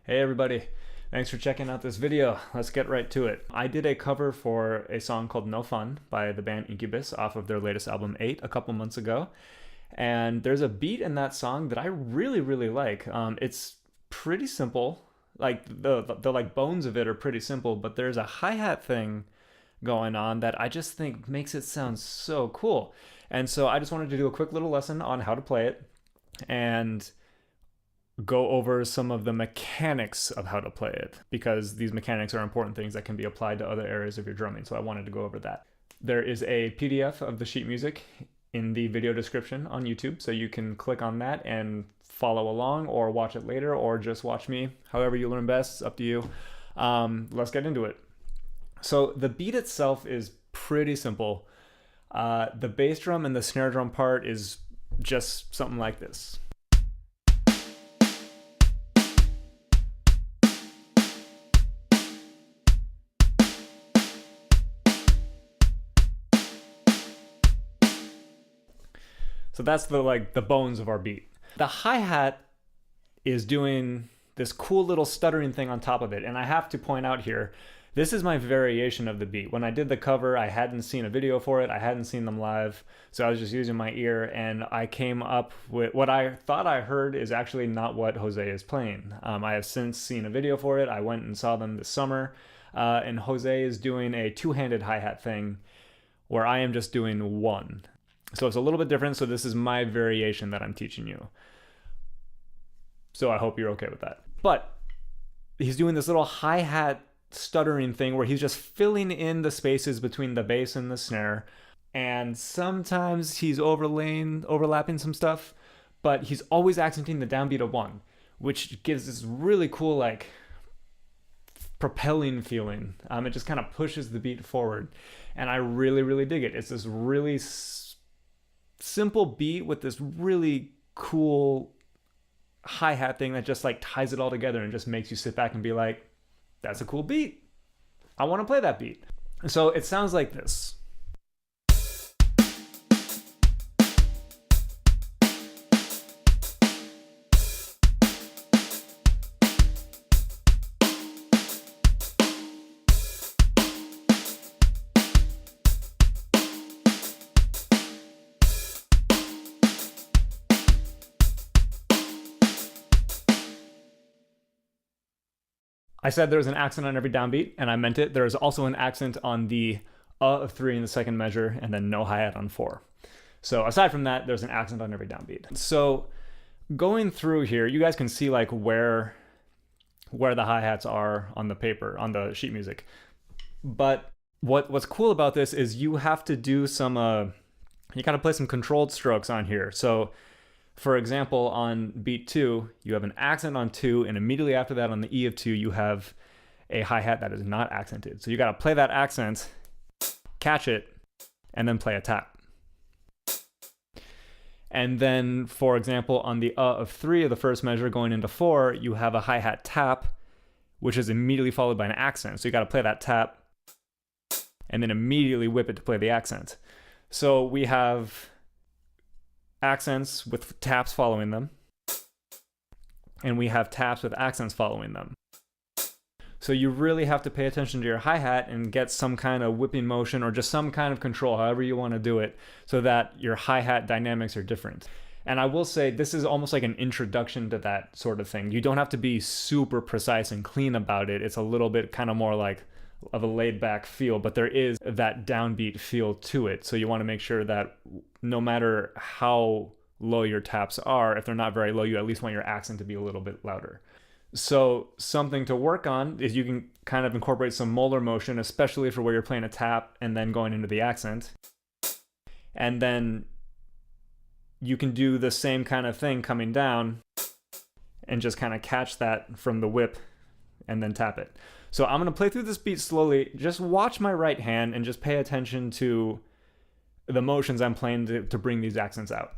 Hey everybody, thanks for checking out this video. Let's get right to it. I did a cover for a song called No Fun by the band Incubus off of their latest album 8 a couple months ago. And there's a beat in that song that I really like. It's pretty simple. Like the like bones of it are pretty simple, but there's a hi-hat thing going on that I just think makes it sound so cool. And so I just wanted to do a quick little lesson on how to play it and go over some of the mechanics of how to play it, because these mechanics are important things that can be applied to other areas of your drumming. So I wanted to go over that. There is a PDF of the sheet music in the video description on YouTube, so you can click on that and follow along or watch it later or just watch me. However you learn best, it's up to you. Let's get into it. So the beat itself is pretty simple. The bass drum and the snare drum part is just something like this. So that's the bones of our beat. The hi-hat is doing this cool little stuttering thing on top of it. And I have to point out here, this is my variation of the beat. When I did the cover, I hadn't seen a video for it. I hadn't seen them live. So I was just using my ear, and I came up with what I thought I heard is actually not what Jose is playing. I have since seen a video for it. I went and saw them this summer. And Jose is doing a two-handed hi-hat thing where I am just doing one. So it's a little bit different. So this is my variation that I'm teaching you. So I hope you're okay with that. But he's doing this little hi-hat stuttering thing where he's just filling in the spaces between the bass and the snare. And sometimes he's overlapping some stuff, but he's always accenting the downbeat of one, which gives this really cool, like, propelling feeling. It just kind of pushes the beat forward. And I really dig it. It's this really simple beat with this really cool hi-hat thing that just like ties it all together and just makes you sit back and be like, that's a cool beat. I want to play that beat. So it sounds like this. I said there was an accent on every downbeat, and I meant it. There is also an accent on the of 3 in the second measure, and then no hi-hat on 4. So aside from that, there's an accent on every downbeat. So going through here, you guys can see like where the hi-hats are on the paper, on the sheet music. But what's cool about this is you have to do some, you gotta play some controlled strokes on here. So for example, on beat 2, you have an accent on 2, and immediately after that on the E of 2, you have a hi-hat that is not accented. So you gotta play that accent, catch it, and then play a tap. And then, for example, on the of 3 of the first measure going into 4, you have a hi-hat tap, which is immediately followed by an accent. So you gotta play that tap, and then immediately whip it to play the accent. So we have accents with taps following them, and we have taps with accents following them. So you really have to pay attention to your hi-hat and get some kind of whipping motion or just some kind of control, however you want to do it, so that your hi-hat dynamics are different. And I will say this is almost like an introduction to that sort of thing. You don't have to be super precise and clean about it. It's a little bit kind of more like of a laid-back feel, but there is that downbeat feel to it. So you want to make sure that no matter how low your taps are, if they're not very low, you at least want your accent to be a little bit louder. So something to work on is you can kind of incorporate some molar motion, especially for where you're playing a tap and then going into the accent. And then you can do the same kind of thing coming down and just kind of catch that from the whip and then tap it. So I'm going to play through this beat slowly. Just watch my right hand and just pay attention to the motions I'm playing to bring these accents out.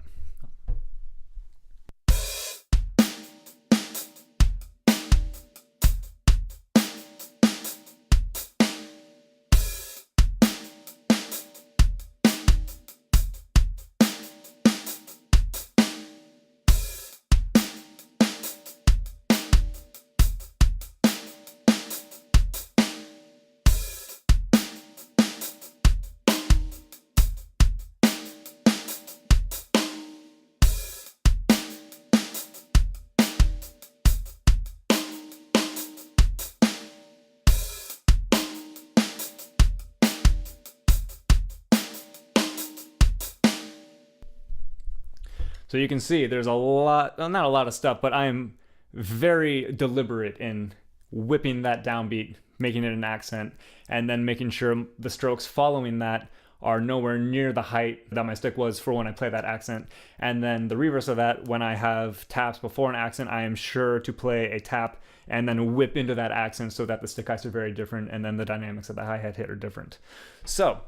So you can see there's a lot, well, not a lot of stuff, but I am very deliberate in whipping that downbeat, making it an accent, and then making sure the strokes following that are nowhere near the height that my stick was for when I play that accent. And then the reverse of that, when I have taps before an accent, I am sure to play a tap and then whip into that accent so that the stick heights are very different and then the dynamics of the hi-hat hit are different. So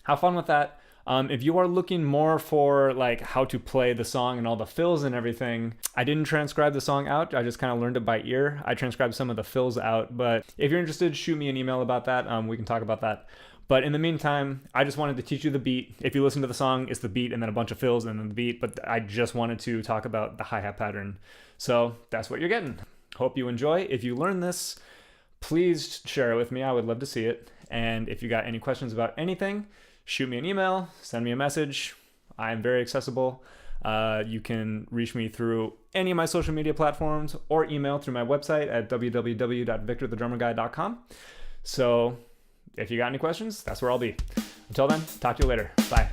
have fun with that. If you are looking more for like how to play the song and all the fills and everything, I didn't transcribe the song out. I just kind of learned it by ear. I transcribed some of the fills out, but if you're interested, shoot me an email about that. We can talk about that. But in the meantime, I just wanted to teach you the beat. If you listen to the song, it's the beat and then a bunch of fills and then the beat, but I just wanted to talk about the hi-hat pattern. So that's what you're getting. Hope you enjoy. If you learn this, please share it with me. I would love to see it. And if you got any questions about anything, shoot me an email, send me a message. I am very accessible. You can reach me through any of my social media platforms or email through my website at www.victorthedrummerguy.com. So if you got any questions, that's where I'll be. Until then, talk to you later. Bye.